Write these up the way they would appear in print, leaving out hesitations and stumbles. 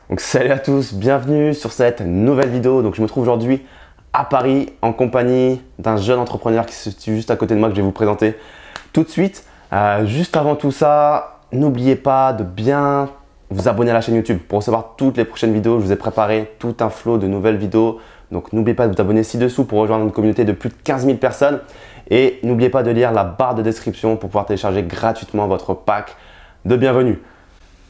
Donc salut à tous, bienvenue sur cette nouvelle vidéo. Donc je me trouve aujourd'hui à Paris en compagnie d'un jeune entrepreneur qui se situe juste à côté de moi que je vais vous présenter tout de suite. Juste avant tout ça, n'oubliez pas de bien vous abonner à la chaîne YouTube pour recevoir toutes les prochaines vidéos. Je vous ai préparé tout un flot de nouvelles vidéos. Donc n'oubliez pas de vous abonner ci-dessous pour rejoindre une communauté de plus de 15 000 personnes. Et n'oubliez pas de lire la barre de description pour pouvoir télécharger gratuitement votre pack de bienvenue.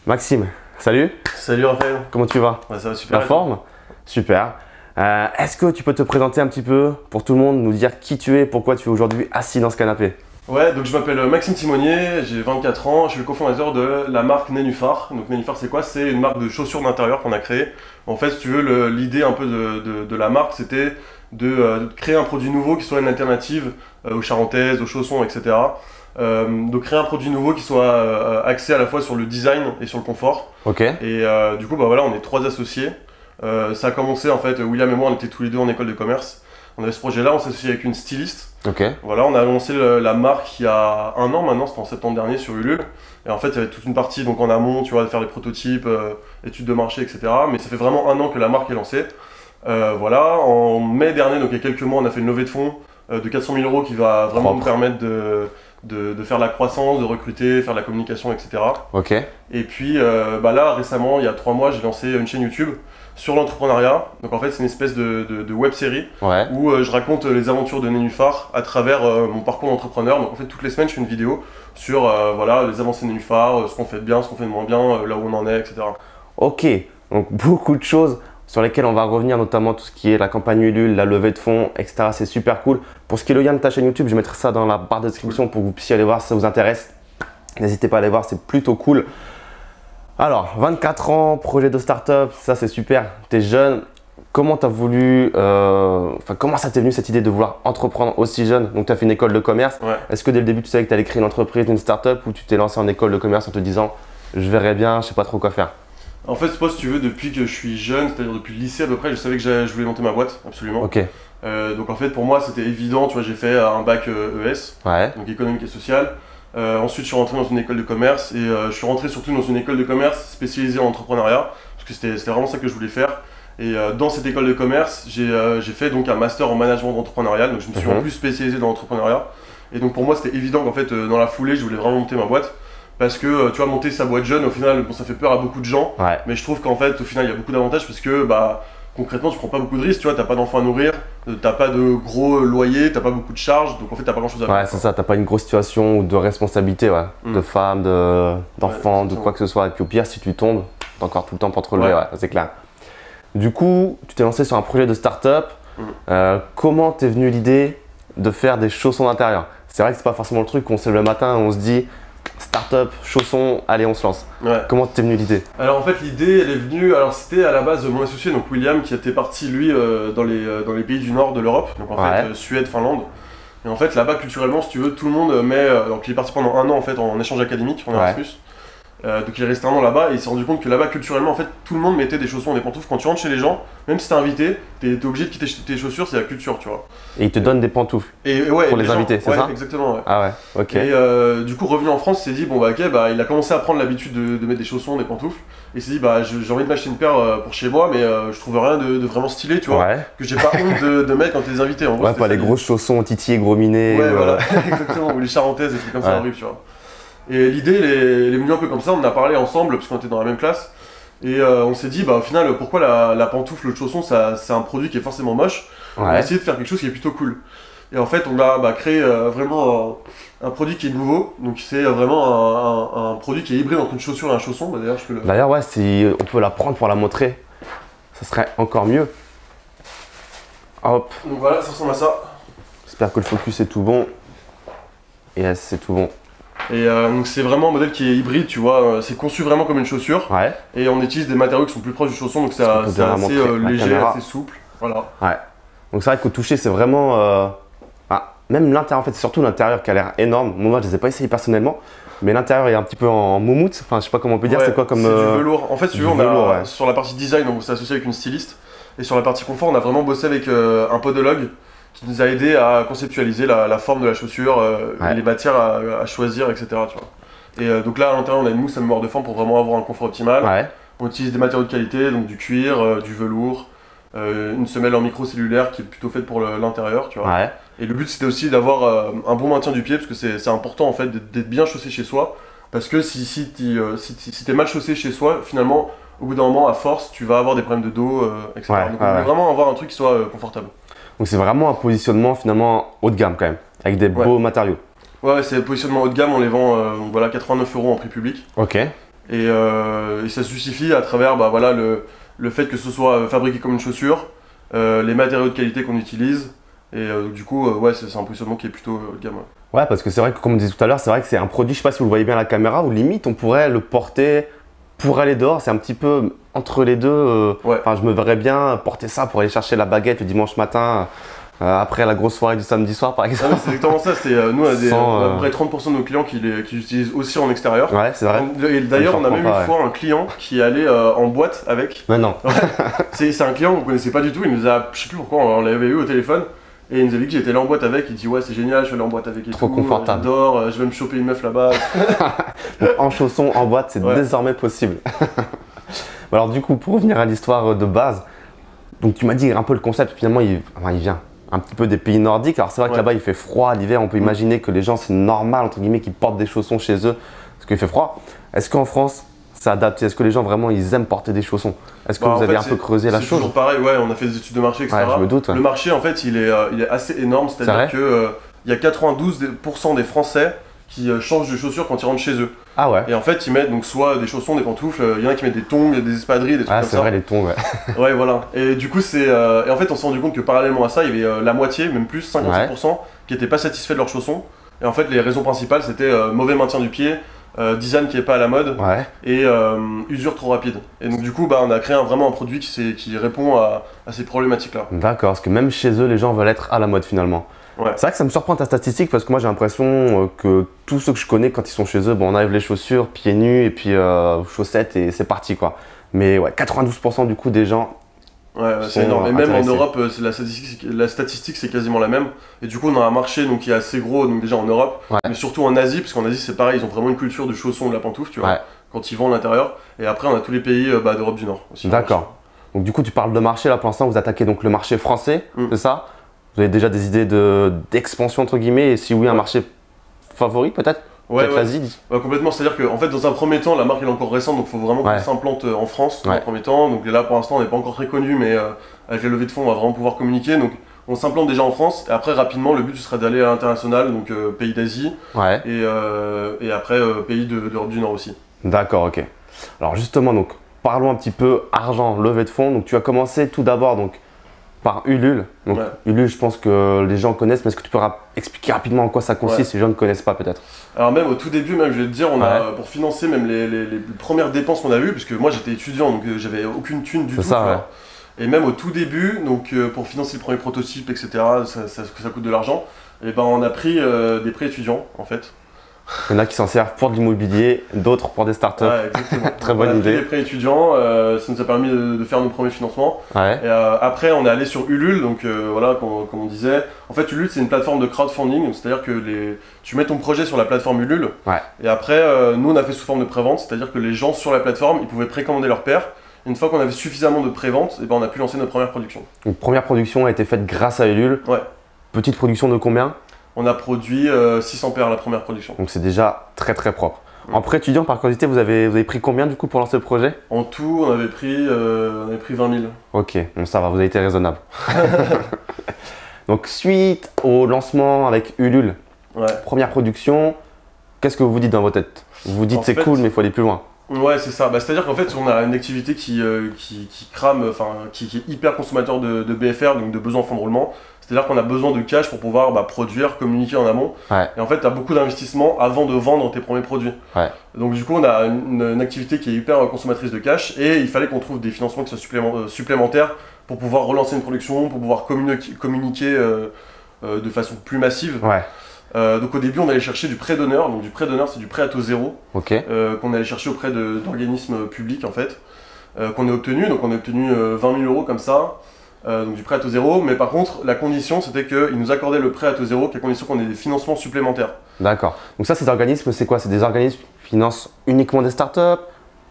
Maxime, salut. Salut Raphaël. Comment tu vas? Ouais, ça va super. La forme? Super. Est-ce que tu peux te présenter un petit peu pour tout le monde, nous dire qui tu es, pourquoi tu es aujourd'hui assis dans ce canapé? Ouais, donc je m'appelle Maxime Timonier, j'ai 24 ans, je suis le cofondateur de la marque Nénuphar. Donc Nénuphar c'est quoi? C'est une marque de chaussures d'intérieur qu'on a créée. En fait, si tu veux, l'idée un peu de la marque, c'était de créer un produit nouveau qui soit une alternative aux charentaises, aux chaussons, etc. Donc créer un produit nouveau qui soit axé à la fois sur le design et sur le confort. Ok. Et du coup, bah voilà, on est 3 associés. Ça a commencé en fait, William et moi, on était tous les deux en école de commerce. On avait ce projet-là, on s'est associé avec une styliste. Ok. Voilà, on a lancé la marque il y a un an maintenant, c'était en septembre dernier sur Ulule. Et en fait, il y avait toute une partie donc en amont, tu vois, de faire les prototypes, études de marché, etc. Mais ça fait vraiment un an que la marque est lancée. Voilà, en mai dernier, donc il y a quelques mois, on a fait une levée de fonds de 400 000 € qui va vraiment nous permettre de faire la croissance, de recruter, faire de la communication, etc. Ok. Et puis là, récemment, il y a 3 mois, j'ai lancé une chaîne YouTube sur l'entrepreneuriat. Donc en fait, c'est une espèce de web série où je raconte les aventures de Nénuphar à travers mon parcours d'entrepreneur. Donc en fait, toutes les semaines, je fais une vidéo sur voilà, les avancées de Nénuphar, ce qu'on fait de bien, ce qu'on fait de moins bien, là où on en est, etc. Ok. Donc beaucoup de choses sur lesquelles on va revenir, notamment tout ce qui est la campagne Ulule, la levée de fonds, etc. C'est super cool. Pour ce qui est le lien de ta chaîne YouTube, je mettrai ça dans la barre de description pour que vous puissiez aller voir si ça vous intéresse. N'hésitez pas à aller voir, c'est plutôt cool. Alors, 24 ans, projet de start-up, ça c'est super. Tu es jeune. Comment tu as voulu, comment ça t'est venu cette idée de vouloir entreprendre aussi jeune? Donc tu as fait une école de commerce. Ouais. Est-ce que dès le début tu savais que tu allais créer une entreprise, une start-up, ou tu t'es lancé en école de commerce en te disant je verrai bien, je sais pas trop quoi faire? En fait, c'est pas, si tu veux, depuis que je suis jeune, c'est-à-dire depuis le lycée à peu près, je savais que je voulais monter ma boîte, absolument. Ok. Donc en fait, pour moi, c'était évident. Tu vois, j'ai fait un bac ES, Ouais. donc économique et social. Ensuite, je suis rentré dans une école de commerce et je suis rentré surtout dans une école de commerce spécialisée en entrepreneuriat parce que c'était vraiment ça que je voulais faire. Et dans cette école de commerce, j'ai fait donc un master en management entrepreneurial, donc je me suis en plus spécialisé dans l'entrepreneuriat. Et donc pour moi, c'était évident qu'en fait, dans la foulée, je voulais vraiment monter ma boîte. Parce que tu vois, monter sa boîte jeune, au final, bon, ça fait peur à beaucoup de gens. Ouais. Mais je trouve qu'en fait, au final, il y a beaucoup d'avantages parce que bah, concrètement, tu prends pas beaucoup de risques. Tu vois, t'as pas d'enfants à nourrir, t'as pas de gros loyer, t'as pas beaucoup de charges. Donc en fait, t'as pas grand chose à faire. Ouais, c'est ça, t'as pas une grosse situation ou de responsabilité, de femme, d'enfant, de quoi que ce soit. Et puis au pire, si tu tombes, t'as encore tout le temps pour te relever, c'est clair. Du coup, tu t'es lancé sur un projet de start-up. Comment t'es venue l'idée de faire des chaussons d'intérieur? C'est vrai que c'est pas forcément le truc qu'on se lève le matin et on se dit start-up, chaussons, allez on se lance. Ouais. Comment t'es venue l'idée? Alors en fait l'idée elle est venue, alors c'était à la base mon associé donc William qui était parti lui dans les pays du nord de l'Europe, donc en fait Suède, Finlande. Et en fait là-bas culturellement si tu veux tout le monde met, donc il est parti pendant un an en fait en échange académique en Erasmus. Donc il est resté un an là-bas et il s'est rendu compte que là-bas culturellement en fait tout le monde mettait des chaussons et des pantoufles. Quand tu rentres chez les gens, même si t'es invité, t'es obligé de quitter tes chaussures, c'est la culture tu vois. Et ils te donnent des pantoufles pour les invités, c'est ça? Exactement, ouais. Ah ouais, ok. Et du coup revenu en France, il s'est dit bon bah ok, bah, il a commencé à prendre l'habitude de mettre des chaussons, des pantoufles. Et il s'est dit bah j'ai envie de m'acheter une paire pour chez moi mais je trouve rien de vraiment stylé tu vois. Que j'ai pas honte de mettre quand t'es des invités en gros. Ouais, pas les gros chaussons titillés, gros minés. Ouais voilà, exactement, ou les charentaises, des trucs comme ça horribles tu vois. Et l'idée elle est venue un peu comme ça, on en a parlé ensemble parce qu'on était dans la même classe. Et on s'est dit bah au final pourquoi la pantoufle, le chausson c'est un produit qui est forcément moche. On va essayer de faire quelque chose qui est plutôt cool. Et en fait on a créé vraiment un produit qui est nouveau. Donc c'est vraiment un produit qui est hybride entre une chaussure et un chausson. Bah, d'ailleurs je peux le... D'ailleurs ouais, si on peut la prendre pour la montrer, ça serait encore mieux. Hop. Donc voilà, ça ressemble à ça. J'espère que le focus est tout bon. Yes, c'est tout bon. Et donc c'est vraiment un modèle qui est hybride, tu vois, c'est conçu vraiment comme une chaussure. Et on utilise des matériaux qui sont plus proches du chausson, donc c'est assez léger, assez souple. Voilà. Ouais. Donc c'est vrai qu'au toucher, c'est vraiment... même l'intérieur, en fait, c'est surtout l'intérieur qui a l'air énorme. Moi, je les ai pas essayés personnellement, mais l'intérieur est un petit peu en moumoute. Enfin, je sais pas comment on peut dire, c'est quoi comme... C'est du velours. En fait, si tu veux, sur la partie design, on s'est associé avec une styliste. Et sur la partie confort, on a vraiment bossé avec un podologue qui nous a aidé à conceptualiser la forme de la chaussure, les matières à choisir, etc. Tu vois. Et donc là, à l'intérieur, on a une mousse à mémoire de forme pour vraiment avoir un confort optimal. On utilise des matériaux de qualité, donc du cuir, du velours, une semelle en microcellulaire qui est plutôt faite pour l'intérieur, tu vois. Ouais. Et le but c'était aussi d'avoir un bon maintien du pied, parce que c'est important en fait d'être bien chaussé chez soi, parce que si t'es mal chaussé chez soi, finalement, au bout d'un moment, à force, tu vas avoir des problèmes de dos, etc. Ouais, Donc on voulait vraiment avoir un truc qui soit confortable. Donc c'est vraiment un positionnement finalement haut de gamme quand même, avec des beaux matériaux. Ouais, c'est le positionnement haut de gamme, on les vend donc voilà, 89 € en prix public. Ok. Et ça se justifie à travers voilà, le fait que ce soit fabriqué comme une chaussure, les matériaux de qualité qu'on utilise, et du coup, ouais, c'est un positionnement qui est plutôt haut de gamme. Ouais, parce que c'est vrai que comme on disait tout à l'heure, c'est vrai que c'est un produit, je sais pas si vous le voyez bien à la caméra, où limite on pourrait le porter pour aller dehors, c'est un petit peu entre les deux. Ouais. Enfin, je me verrais bien porter ça pour aller chercher la baguette le dimanche matin, après la grosse soirée du samedi soir par Ah exemple. oui, c'est exactement ça, nous on a à peu près 30% de nos clients qui l'utilisent aussi en extérieur. Ouais, c'est vrai. Et d'ailleurs, on a même une fois un client qui allait en boîte avec. Mais non. Ouais. C'est un client qu'on connaissait pas du tout, il nous a, je sais plus pourquoi, on l'avait eu au téléphone. Et il nous a dit que j'étais allé en boîte avec, il dit ouais c'est génial, je suis allé en boîte avec et trop tout, confortable. j'adore, je vais me choper une meuf là-bas. Donc, en chaussons, en boîte, c'est désormais possible. Alors du coup, pour revenir à l'histoire de base, donc tu m'as dit un peu le concept, finalement il vient un petit peu des pays nordiques. Alors c'est vrai que là-bas il fait froid l'hiver, on peut imaginer que les gens c'est normal entre guillemets qu'ils portent des chaussons chez eux parce qu'il fait froid. Est-ce qu'en France c'est adapté? Est-ce que les gens vraiment ils aiment porter des chaussons? Est-ce que vous avez un peu creusé la chose? C'est toujours pareil, ouais, on a fait des études de marché, etc. Ouais, je me doute. Ouais. Le marché en fait il est assez énorme, c'est-à-dire que il y a 92% des Français qui changent de chaussures quand ils rentrent chez eux. Ah ouais. Et en fait ils mettent donc soit des chaussons, des pantoufles, il y en a qui mettent des tongs, des espadrilles, des trucs comme ça. Ah c'est vrai les tongs, ouais. Ouais voilà. Et du coup et en fait on s'est rendu compte que parallèlement à ça il y avait la moitié, même plus, 55% qui n'étaient pas satisfaits de leurs chaussons. Et en fait les raisons principales c'était mauvais maintien du pied, design qui est pas à la mode et usure trop rapide. Et donc du coup on a créé vraiment un produit qui répond à ces problématiques là. D'accord, parce que même chez eux les gens veulent être à la mode finalement. Ouais. C'est vrai que ça me surprend ta statistique parce que moi j'ai l'impression que tous ceux que je connais quand ils sont chez eux, bon, on enlève les chaussures, pieds nus et puis chaussettes et c'est parti quoi. Mais ouais, 92% du coup des gens. Ouais, c'est énorme. Et même en Europe, la statistique c'est quasiment la même. Et du coup on a un marché donc, qui est assez gros donc déjà en Europe, mais surtout en Asie, parce qu'en Asie c'est pareil, ils ont vraiment une culture du chausson, de la pantoufle, tu vois, quand ils vont à l'intérieur. Et après on a tous les pays d'Europe du Nord aussi. D'accord. Donc du coup tu parles de marché là pour l'instant, vous attaquez donc le marché français, c'est ça? Vous avez déjà des idées d'expansion entre guillemets, et si oui un marché favori peut-être? Ouais, l'Asie. Complètement, c'est-à-dire qu'en fait dans un premier temps la marque elle est encore récente, donc il faut vraiment qu'on s'implante en France dans un premier temps. Donc là pour l'instant on n'est pas encore très connu, mais avec la levée de fonds on va vraiment pouvoir communiquer. Donc on s'implante déjà en France, et après rapidement le but ce serait d'aller à l'international, donc pays d'Asie, et après pays d'Europe du Nord aussi. D'accord, ok. Alors justement donc parlons un petit peu argent, levée de fonds. Donc tu as commencé tout d'abord donc par Ulule. Donc, Ulule, je pense que les gens connaissent, mais est-ce que tu peux expliquer rapidement en quoi ça consiste si les gens ne connaissent pas peut-être? Alors même au tout début, même je vais te dire, on a pour financer même les premières dépenses qu'on a vues, puisque moi j'étais étudiant, donc j'avais aucune thune du tout. Et même au tout début, donc pour financer le premier prototype, etc., ça coûte de l'argent, et ben on a pris des prêts étudiants en fait. Il y en a qui s'en servent pour de l'immobilier, d'autres pour des startups. Ouais, exactement. Très bonne idée. On a pris des prêts étudiants, ça nous a permis de faire nos premiers financements. Et après, on est allé sur Ulule, donc voilà, comme on disait. En fait, Ulule, c'est une plateforme de crowdfunding, c'est-à-dire que tu mets ton projet sur la plateforme Ulule. Et après, nous, on a fait sous forme de prévente, c'est-à-dire que les gens sur la plateforme, ils pouvaient précommander leur paire. Une fois qu'on avait suffisamment de prévente, on a pu lancer notre première production. Donc, première production a été faite grâce à Ulule. Petite production de combien? On a produit 600 paires la première production. Donc c'est déjà très très propre. En prêt étudiant, par curiosité, vous avez pris combien du coup pour lancer le projet? En tout, on avait pris 20 000. Ok, bon ça va, vous avez été raisonnable. Donc suite au lancement avec Ulule, première production, qu'est-ce que vous vous dites dans votre tête? Vous vous dites c'est cool mais il faut aller plus loin. Ouais, c'est ça. C'est-à-dire qu'en fait, on a une activité qui crame, qui est hyper consommateur de BFR, donc de besoins en fonds de roulement. C'est-à-dire qu'on a besoin de cash pour pouvoir produire, communiquer en amont. Et en fait, tu as beaucoup d'investissements avant de vendre tes premiers produits. Donc du coup, on a une activité qui est hyper consommatrice de cash, et il fallait qu'on trouve des financements qui soient supplémentaires pour pouvoir relancer une production, pour pouvoir communiquer de façon plus massive. Donc au début on allait chercher du prêt d'honneur, donc du prêt d'honneur c'est du prêt à taux zéro, qu'on allait chercher auprès d'organismes publics en fait, qu'on a obtenu, donc on a obtenu 20 000 € comme ça, donc du prêt à taux zéro, mais par contre la condition c'était qu'ils nous accordaient le prêt à taux zéro qu'à condition qu'on ait des financements supplémentaires. D'accord, donc ça ces organismes c'est quoi? C'est des organismes qui financent uniquement des startups,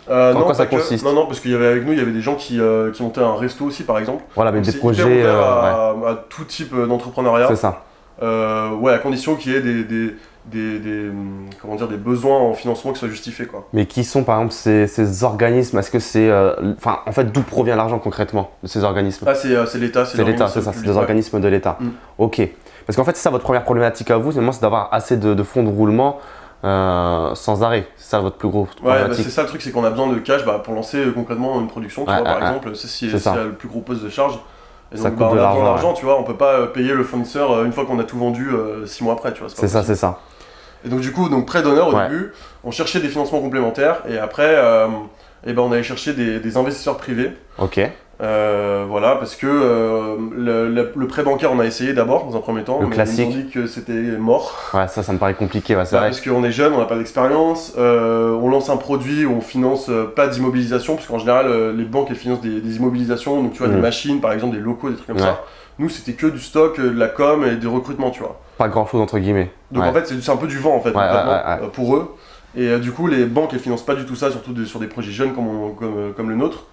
En Non, quoi ça pas que. consiste? Non, non, parce qu'il y avait avec nous, il y avait des gens qui montaient un resto aussi, par exemple. Voilà, mais Donc, des c'est projets. hyper ouvert Ouais, à tout type d'entrepreneuriat. c'est ça. Ouais, à condition qu'il y ait comment dire, des besoins en financement qui soient justifiés, quoi. Mais qui sont par exemple ces organismes? Est-ce que c'est. Enfin, en fait, d'où provient l'argent concrètement de ces organismes? Ah, c'est l'État, C'est l'État, c'est ça, c'est des ouais. organismes de l'État. Mm. Ok. Parce qu'en fait, c'est ça votre première problématique à vous, c'est d'avoir assez de fonds de roulement sans arrêt. C'est ça votre plus gros Ouais, problématique. c'est ça le truc, c'est qu'on a besoin de cash pour lancer concrètement une production, tu vois, par exemple, c'est ça. le plus gros poste de charge. Et Ça donc, coûte de on a besoin l'argent, d'argent, tu vois, on peut pas payer le fournisseur une fois qu'on a tout vendu 6 mois après, tu vois. C'est ça, c'est ça. Et donc du coup, prêt d'honneur au Ouais. début, on cherchait des financements complémentaires et après, on allait chercher des investisseurs privés. Ok. Voilà, parce que le prêt bancaire, on a essayé d'abord dans un premier temps, Le mais classique. ils nous ont dit que c'était mort. Ouais, ça me paraît compliqué, ouais, c'est vrai. Parce qu'on est jeune, on n'a pas d'expérience, on lance un produit où on finance pas d'immobilisation, parce qu'en général, les banques elles financent des immobilisations, donc tu vois, des machines par exemple, des locaux, des trucs comme ça. Nous, c'était que du stock, de la com et des recrutements, tu vois. Pas grand chose entre guillemets. Donc en fait, c'est un peu du vent en fait, concrètement, pour eux. Et du coup, les banques elles financent pas du tout ça, surtout sur des projets jeunes comme le nôtre.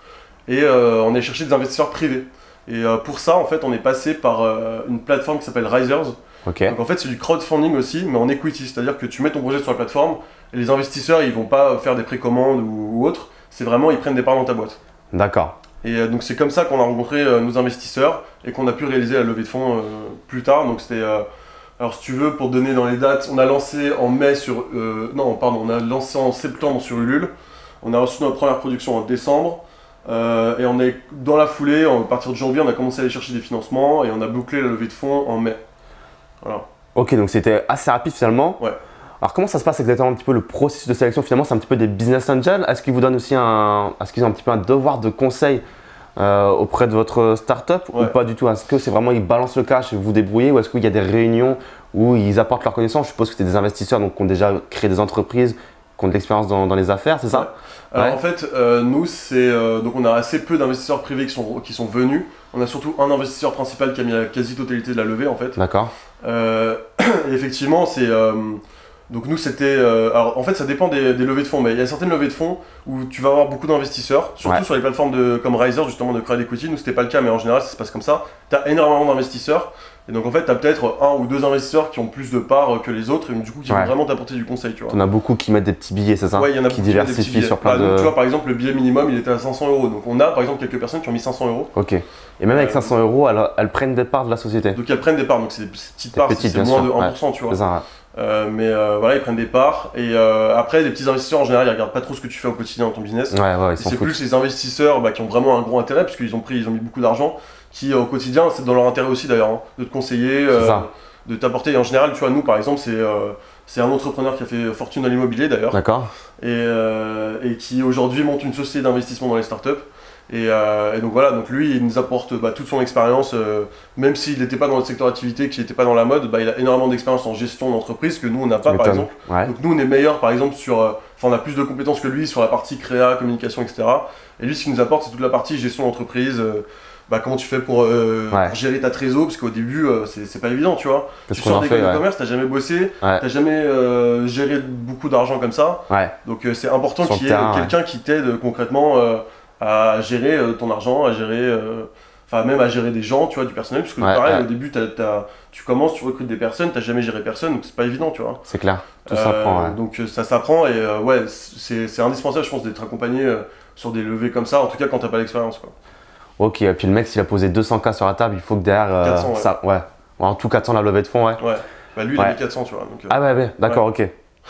Et on est cherché des investisseurs privés. Et pour ça, en fait, on est passé par une plateforme qui s'appelle Risers. Ok. Donc en fait, c'est du crowdfunding aussi, mais en equity. C'est-à-dire que tu mets ton projet sur la plateforme et les investisseurs, ils vont pas faire des précommandes ou autre. C'est vraiment, ils prennent des parts dans ta boîte. D'accord. Et donc c'est comme ça qu'on a rencontré nos investisseurs et qu'on a pu réaliser la levée de fonds plus tard. Donc c'était... alors si tu veux, pour te donner dans les dates, on a lancé en mai sur... on a lancé en septembre sur Ulule. On a reçu notre première production en décembre. Et on est dans la foulée, à partir de janvier, on a commencé à aller chercher des financements et on a bouclé la levée de fonds en mai. Voilà. Ok, donc c'était assez rapide finalement. Ouais. Alors comment ça se passe exactement un petit peu le processus de sélection? Finalement, c'est un petit peu des business angels. Est-ce qu'ils vous donnent aussi est-ce qu'ils ont un petit peu un devoir de conseil auprès de votre startup ou pas du tout? Est-ce que c'est vraiment ils balancent le cash et vous vous débrouillez, ou est-ce qu'il y a des réunions où ils apportent leurs connaissances? Je suppose que c'est des investisseurs donc, qui ont déjà créé des entreprises, qui ont de l'expérience dans les affaires, c'est ça? Alors en fait, nous, donc on a assez peu d'investisseurs privés qui sont venus. On a surtout un investisseur principal qui a mis la quasi-totalité de la levée en fait. D'accord. Et effectivement, donc nous c'était... alors en fait ça dépend des levées de fonds, mais il y a certaines levées de fonds où tu vas avoir beaucoup d'investisseurs, surtout sur les plateformes comme Riser justement de Crowd Equity. Nous c'était pas le cas, mais en général ça se passe comme ça. Tu as énormément d'investisseurs, et donc en fait tu as peut-être un ou deux investisseurs qui ont plus de parts que les autres, et du coup qui vont vraiment t'apporter du conseil, tu vois. Il y en a beaucoup qui mettent des petits billets, c'est ça? Ouais, il y en a qui beaucoup diversifient sur plein de... Donc, tu vois par exemple le billet minimum il était à 500 €, donc on a par exemple quelques personnes qui ont mis 500 €. Ok. Et même avec 500 €, elles prennent des parts de la société. Donc elles prennent des parts, donc c'est des petites parts, c'est moins de 1%, tu vois. C'est ça, mais voilà, ils prennent des parts. Et après, les petits investisseurs en général, ils regardent pas trop ce que tu fais au quotidien dans ton business. ils s'en c'est foutent. plus les investisseurs qui ont vraiment un gros intérêt, parce qu'ils ont mis beaucoup d'argent, qui au quotidien, c'est dans leur intérêt aussi d'ailleurs, hein, de te conseiller, de t'apporter. Et en général, tu vois, nous par exemple, c'est un entrepreneur qui a fait fortune dans l'immobilier d'ailleurs. D'accord. Et qui aujourd'hui monte une société d'investissement dans les startups. Et donc voilà, donc lui il nous apporte toute son expérience, même s'il n'était pas dans notre secteur d'activité, qu'il n'était pas dans la mode, il a énormément d'expérience en gestion d'entreprise que nous on n'a pas par exemple. Donc nous on est meilleur par exemple on a plus de compétences que lui sur la partie créa, communication, etc. Et lui ce qu'il nous apporte c'est toute la partie gestion d'entreprise, comment tu fais pour gérer ta trésor, parce qu'au début c'est pas évident, tu vois. Tu sors d'école de commerce, t'as jamais bossé, t'as jamais géré beaucoup d'argent comme ça. Donc c'est important qu'il y ait quelqu'un qui t'aide concrètement à gérer ton argent, à gérer, même à gérer des gens, tu vois, du personnel, parce que pareil, au début, tu commences, tu recrutes des personnes, t'as jamais géré personne, donc c'est pas évident, tu vois. C'est clair, tout s'apprend. Donc ça s'apprend, et c'est indispensable, je pense, d'être accompagné sur des levées comme ça, en tout cas quand t'as pas l'expérience, quoi. Ok, et puis le mec, s'il a posé 200K sur la table, il faut que derrière 400, ça, en tout 400 la levée de fonds, lui, il a mis 400, tu vois. Donc, ah d'accord, ok.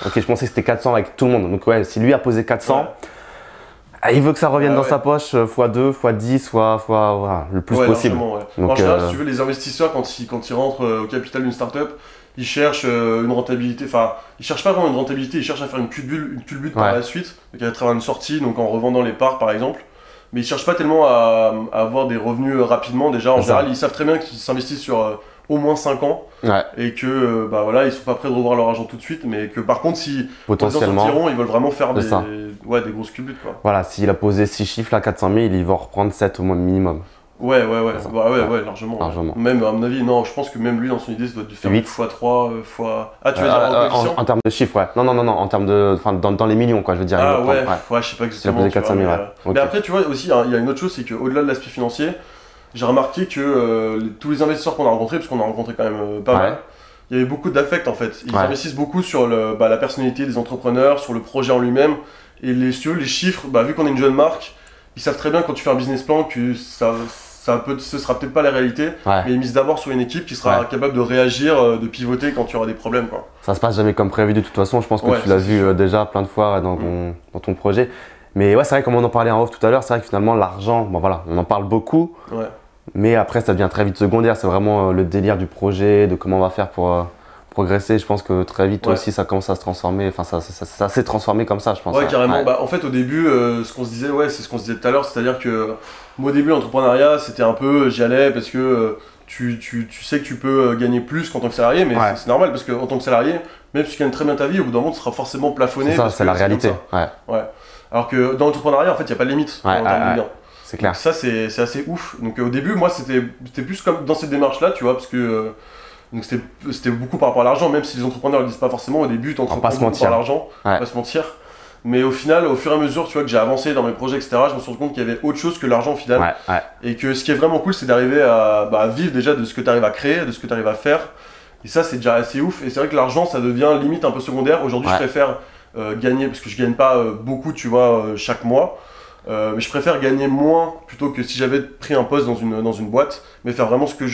Ok, je pensais que c'était 400 avec tout le monde, donc si lui a posé 400... il veut que ça revienne dans sa poche x2, x10, fois le plus possible. Donc, en général, si tu veux, les investisseurs, quand ils rentrent au capital d'une startup, ils cherchent une rentabilité. Enfin, ils cherchent pas vraiment une rentabilité, ils cherchent à faire une culbute par la suite, donc à travers une sortie, donc en revendant les parts par exemple. Mais ils cherchent pas tellement à avoir des revenus rapidement. Déjà, en général, ils savent très bien qu'ils s'investissent sur au moins 5 ans et que ils sont pas prêts de revoir leur argent tout de suite, mais que par contre si potentiellement ils veulent vraiment faire des grosses culbutes, quoi. Voilà, s'il a posé 6 chiffres là, 400 000, ils vont reprendre 7 au moins minimum. Ouais, largement. Largement. Même, à mon avis, non, je pense que même lui, dans son idée, ça doit faire 8 x3, fois. Ah, tu veux dire en coefficient en termes de chiffres, ouais. Non, en termes de. Enfin, dans les millions, quoi, je veux dire. Ah, ouais, je sais pas exactement. Tu l'as posé 400 000, ouais. Mais après, tu vois, aussi, il y a une autre chose, c'est qu'au-delà de l'aspect financier, j'ai remarqué que tous les investisseurs qu'on a rencontrés, parce qu'on a rencontré quand même pas mal, il y avait beaucoup d'affect en fait. Ils investissent beaucoup sur la personnalité des entrepreneurs, sur le projet en lui-même. Et les chiffres, vu qu'on est une jeune marque, ils savent très bien quand tu fais un business plan que ce sera peut-être pas la réalité, mais ils misent d'abord sur une équipe qui sera capable de réagir, de pivoter quand tu auras des problèmes, quoi. Ça se passe jamais comme prévu de toute façon, je pense que tu l'as vu déjà plein de fois dans ton projet. Mais ouais, c'est vrai, comme on en parlait en off tout à l'heure, c'est vrai que finalement l'argent, bon voilà, on en parle beaucoup, mais après ça devient très vite secondaire, c'est vraiment le délire du projet, de comment on va faire pour progresser. Je pense que très vite aussi ça commence à se transformer, enfin ça s'est transformé comme ça, je pense. Ouais, carrément. En fait, au début, ce qu'on se disait, c'est ce qu'on se disait tout à l'heure, c'est-à-dire que moi au début, l'entrepreneuriat, c'était un peu, j'y allais parce que tu sais que tu peux gagner plus qu'en tant que salarié, mais c'est normal parce qu'en tant que salarié, même si tu gagnes très bien ta vie, au bout d'un moment, tu seras forforcément plafonné. C'est ça, c'est la réalité. Alors que dans l'entrepreneuriat, en fait, il n'y a pas de limite en termes de gain. C'est clair. Donc ça, c'est assez ouf. Donc au début, moi, c'était plus comme dans cette démarche-là, tu vois, parce que donc c'était beaucoup par rapport à l'argent, même si les entrepreneurs ne le disent pas forcément. Au début, tu entreprends beaucoup par l'argent, pas se mentir. Mais au final, au fur et à mesure, tu vois, que j'ai avancé dans mes projets, etc., je me suis rendu compte qu'il y avait autre chose que l'argent au final. Et que ce qui est vraiment cool, c'est d'arriver à vivre déjà de ce que tu arrives à créer, de ce que tu arrives à faire. Et ça, c'est déjà assez ouf. Et c'est vrai que l'argent, ça devient limite un peu secondaire. Aujourd'hui, je préfère gagner, parce que je gagne pas beaucoup, tu vois, chaque mois. Mais je préfère gagner moins plutôt que si j'avais pris un poste dans une boîte, mais faire vraiment ce que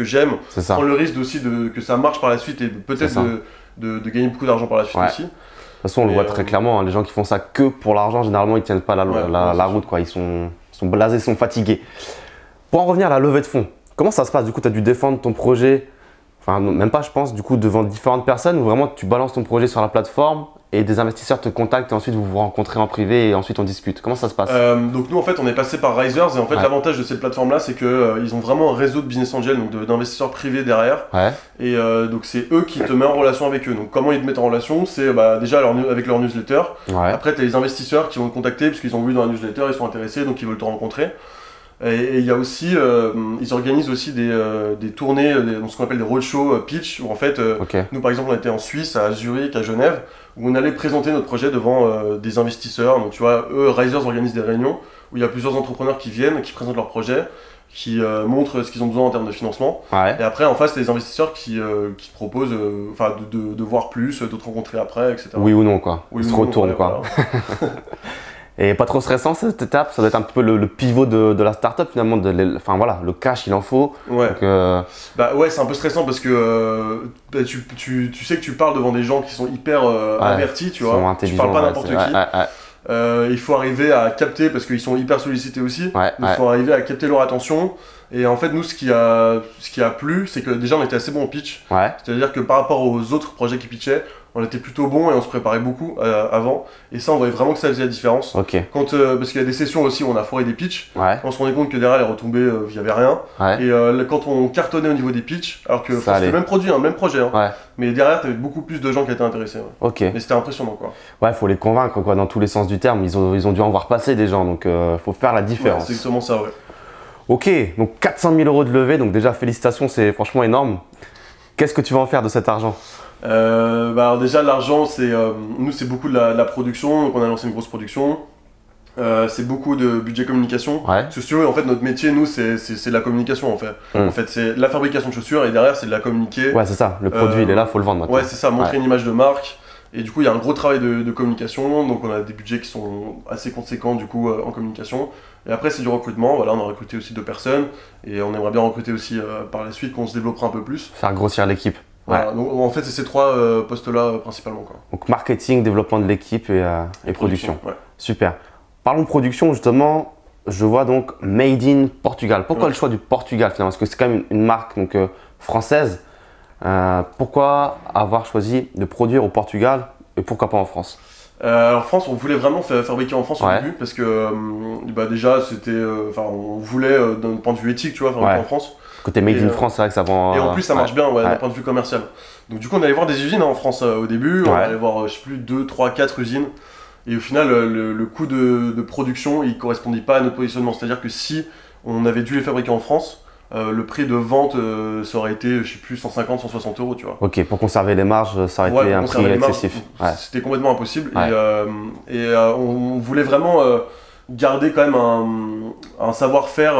j'aime, prendre le risque aussi que ça marche par la suite et peut-être de gagner beaucoup d'argent par la suite aussi. De toute façon, on le voit très clairement, hein, les gens qui font ça que pour l'argent, généralement ils tiennent pas la route, quoi. Ils sont blasés, ils sont fatigués. Pour en revenir à la levée de fonds, comment ça se passe? Du coup, tu as dû défendre ton projet, enfin non, même pas je pense, du coup devant différentes personnes, ou vraiment tu balances ton projet sur la plateforme et des investisseurs te contactent et ensuite vous vous rencontrez en privé et ensuite on discute. Comment ça se passe? Donc nous en fait on est passé par Risers et en fait l'avantage de cette plateforme là c'est que ils ont vraiment un réseau de business angels, donc d'investisseurs privés derrière. Et donc c'est eux qui te mettent en relation avec eux. Donc comment ils te mettent en relation? C'est déjà avec leur newsletter. Après tu as les investisseurs qui vont te contacter parce qu'ils ont vu dans la newsletter, ils sont intéressés donc ils veulent te rencontrer. Et il y a aussi, ils organisent aussi des tournées, ce qu'on appelle des roadshow pitch, où en fait, nous par exemple on était en Suisse, à Zurich, à Genève, où on allait présenter notre projet devant des investisseurs. Donc tu vois, eux, Risers organisent des réunions où il y a plusieurs entrepreneurs qui viennent, qui présentent leur projet, qui montrent ce qu'ils ont besoin en termes de financement. Et après en face, les investisseurs qui proposent de voir plus, de te rencontrer après, etc. Oui ou non quoi, ils se retournent quoi. Voilà. Et pas trop stressant cette étape, ça doit être un petit peu le pivot de la startup finalement, enfin voilà, le cash il en faut. Donc, c'est un peu stressant parce que tu sais que tu parles devant des gens qui sont hyper avertis, tu vois, tu parles pas n'importe qui. Il faut arriver à capter, parce qu'ils sont hyper sollicités aussi, il faut arriver à capter leur attention. Et en fait nous ce qui a plu, c'est que déjà on était assez bon au pitch, c'est-à-dire que par rapport aux autres projets qui pitchaient, on était plutôt bon et on se préparait beaucoup avant, et ça on voyait vraiment que ça faisait la différence. Parce qu'il y a des sessions aussi où on a foiré des pitchs, on se rendait compte que derrière les retombées il n'y avait rien, et quand on cartonnait au niveau des pitchs, alors que c'était le même produit, même projet, mais derrière tu avais beaucoup plus de gens qui étaient intéressés. Mais c'était impressionnant quoi. Ouais, faut les convaincre quoi, dans tous les sens du terme, ils ont dû en voir passer des gens, donc faut faire la différence. C'est exactement ça, Ok, donc 400 000 € de levée, donc déjà félicitations, c'est franchement énorme. Qu'est-ce que tu vas en faire de cet argent? Alors déjà l'argent, nous c'est beaucoup de la production, donc on a lancé une grosse production. C'est beaucoup de budget communication. Parce que si tu veux, en fait notre métier, nous c'est de la communication en fait. En fait c'est la fabrication de chaussures et derrière c'est de la communiquer. Ouais c'est ça, le produit il est là, faut le vendre maintenant. Ouais c'est ça, montrer une image de marque. Et du coup il y a un gros travail de communication, donc on a des budgets qui sont assez conséquents du coup en communication. Et après c'est du recrutement, voilà, on a recruté aussi 2 personnes et on aimerait bien recruter aussi par la suite, qu'on se développera un peu plus. Faire grossir l'équipe. Voilà, donc en fait c'est ces 3 postes-là principalement quoi. Donc marketing, développement de l'équipe et production. Super. Parlons de production justement, je vois donc Made in Portugal. Pourquoi le choix du Portugal finalement? Parce que c'est quand même une marque donc, française. Pourquoi avoir choisi de produire au Portugal et pourquoi pas en France? Alors France, on voulait vraiment fabriquer en France au début parce que déjà c'était, on voulait d'un point de vue éthique, tu vois, fabriquer en France. Côté Made in France, c'est vrai que ça vend. Et en plus ça marche bien d'un point de vue commercial. Donc du coup on allait voir des usines en France au début, on allait voir je sais plus 2, 3, 4 usines. Et au final, le coût de production, il correspondait pas à notre positionnement. C'est-à-dire que si on avait dû les fabriquer en France, le prix de vente, ça aurait été, je sais plus, 150, 160 euros, tu vois. Ok, pour conserver les marges, ça aurait été un prix excessif. C'était complètement impossible. Et on voulait vraiment garder quand même un savoir-faire.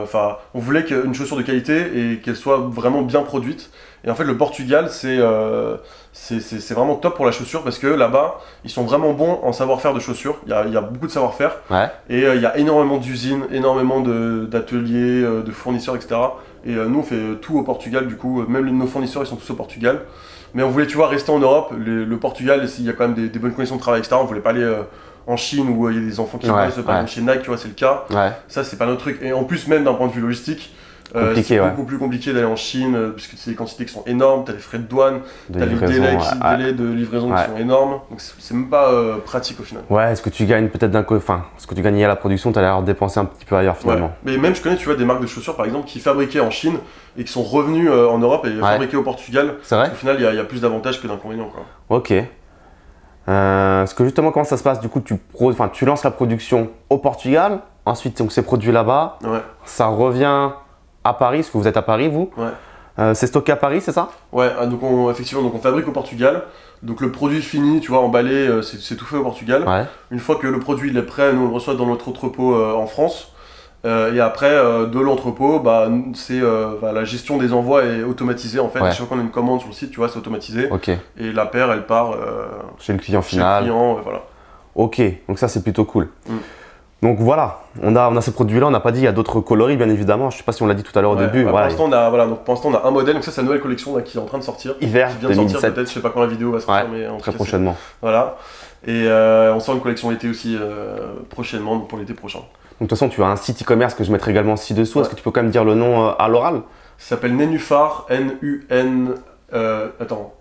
Enfin, on voulait qu'une chaussure de qualité et qu'elle soit vraiment bien produite. Et en fait, le Portugal, c'est vraiment top pour la chaussure parce que là-bas, ils sont vraiment bons en savoir-faire de chaussures. Il y a beaucoup de savoir-faire. Et il y a énormément d'usines, énormément d'ateliers, de fournisseurs, etc. Et nous, on fait tout au Portugal, du coup. Même nos fournisseurs, ils sont tous au Portugal. Mais on voulait, tu vois, rester en Europe. Le Portugal, il y a quand même des bonnes conditions de travail, etc. On voulait pas aller en Chine où il y a des enfants qui bossent, par exemple chez Nike, tu vois, c'est le cas. Ça, c'est pas notre truc. Et en plus, même d'un point de vue logistique, c'est beaucoup plus compliqué d'aller en Chine parce que c'est des quantités qui sont énormes, tu as les frais de douane, tu as les délais de livraison qui sont énormes, donc c'est même pas pratique au final. Ouais, est-ce que tu gagnes peut-être d'un côté, enfin, ce que tu gagnais à la production, tu allais alors dépenser un petit peu ailleurs finalement. Mais même je connais, tu vois, des marques de chaussures par exemple qui fabriquaient en Chine et qui sont revenues en Europe et fabriquées au Portugal. C'est vrai. Au final, il y a plus d'avantages que d'inconvénients, quoi. Ok. Est-ce que justement, comment ça se passe? Du coup, tu lances la production au Portugal, ensuite donc c'est produit là-bas, ça revient à Paris, parce que vous êtes à Paris, vous. C'est stocké à Paris, c'est ça? Ouais, donc effectivement, on fabrique au Portugal. Donc le produit fini, tu vois, emballé, c'est tout fait au Portugal. Une fois que le produit il est prêt, nous on le reçoit dans notre entrepôt en France. Et après, de l'entrepôt, c'est la gestion des envois est automatisée en fait. Chaque fois qu'on a une commande sur le site, tu vois, c'est automatisé. Et la paire, elle part chez le client final. Chez le client, voilà. Ok, donc ça c'est plutôt cool. Donc voilà, on a ces produits-là, on n'a pas dit, il y a d'autres coloris bien évidemment, je sais pas si on l'a dit tout à l'heure au début. Pour l'instant, on a un modèle, donc ça c'est la nouvelle collection là, qui est en train de sortir. Hiver qui vient de 2017. sortir peut-être, je sais pas quand la vidéo va sortir, mais très prochainement. Voilà, et on sort une collection été aussi prochainement, donc pour l'été prochain. Donc de toute façon, tu as un site e-commerce que je mettrai également ci-dessous, est-ce que tu peux quand même dire le nom à l'oral? Ça s'appelle Nenufar, Nenufar.co,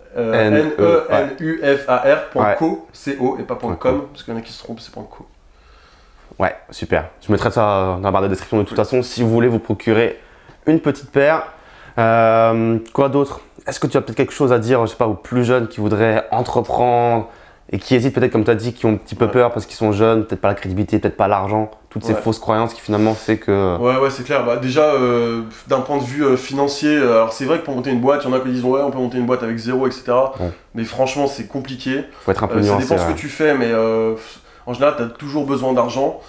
et pas .com, parce qu'il y en a qui se trompent, c'est .co. Ouais, super. Je mettrai ça dans la barre de description de toute façon si vous voulez vous procurer une petite paire. Quoi d'autre? Est-ce que tu as peut-être quelque chose à dire, je sais pas, aux plus jeunes qui voudraient entreprendre et qui hésitent peut-être, comme tu as dit, qui ont un petit peu peur parce qu'ils sont jeunes, peut-être pas la crédibilité, peut-être pas l'argent, toutes ces fausses croyances qui finalement fait que… Ouais, c'est clair. Déjà, d'un point de vue financier, alors c'est vrai que pour monter une boîte, il y en a qui disent ouais, on peut monter une boîte avec zéro, etc. Mais franchement, c'est compliqué. Faut être un peu nuancé. Ça dépend ce que tu fais, mais… en général, tu as toujours besoin d'argent.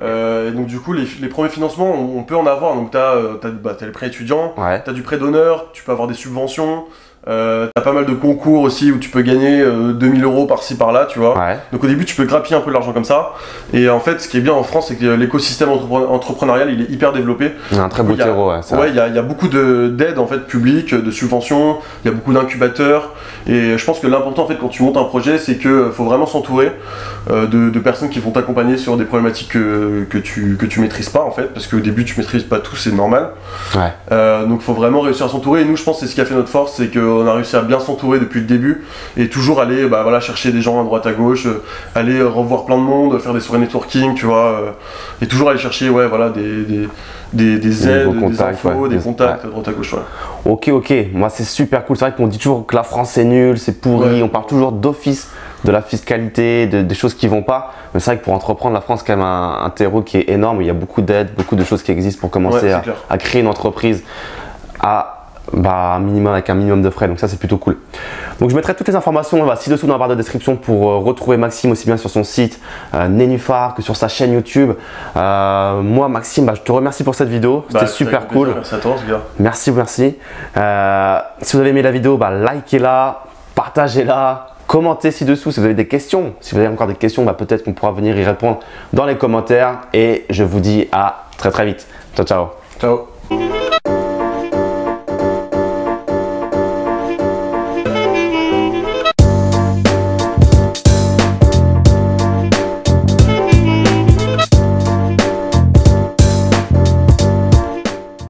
Et donc, du coup, les premiers financements, on peut en avoir. Donc, tu as le prêt étudiant, tu as du prêt d'honneur, tu peux avoir des subventions. Tu as pas mal de concours aussi où tu peux gagner 2000 € par-ci par-là, tu vois. Donc, au début, tu peux grappiller un peu de l'argent comme ça. Et en fait, ce qui est bien en France, c'est que l'écosystème entrepreneurial, il est hyper développé. Il y a un très beau terreau, il y a beaucoup d'aides en fait, publiques, de subventions. Il y a beaucoup d'incubateurs. Et je pense que l'important, en fait, quand tu montes un projet, c'est qu'il faut vraiment s'entourer de personnes qui vont t'accompagner sur des problématiques que tu maîtrises pas, en fait. Parce qu'au début, tu maîtrises pas tout, c'est normal. Donc, il faut vraiment réussir à s'entourer. Et nous, je pense que c'est ce qui a fait notre force, c'est qu'on a réussi à bien s'entourer depuis le début. Et toujours aller chercher des gens à droite à gauche, aller revoir plein de monde, faire des soirées networking, tu vois. Et toujours aller chercher des aides, des infos, des contacts à droite à gauche. Ok, moi c'est super cool. C'est vrai qu'on dit toujours que la France c'est nul, c'est pourri. On parle toujours d'office de la fiscalité, des choses qui vont pas. Mais c'est vrai que pour entreprendre, la France, c'est quand même un terreau qui est énorme. Il y a beaucoup d'aides, beaucoup de choses qui existent pour commencer à créer une entreprise avec un minimum de frais. Donc ça, c'est plutôt cool. Donc je mettrai toutes les informations ci-dessous dans la barre de description pour retrouver Maxime aussi bien sur son site Nenufar que sur sa chaîne YouTube. Moi, Maxime, je te remercie pour cette vidéo. C'était super cool. Merci à toi, ce gars. Merci. Si vous avez aimé la vidéo, likez-la, partagez-la. Commentez ci-dessous si vous avez des questions. Si vous avez encore des questions, peut-être qu'on pourra venir y répondre dans les commentaires. Et je vous dis à très vite. Ciao, ciao. Ciao.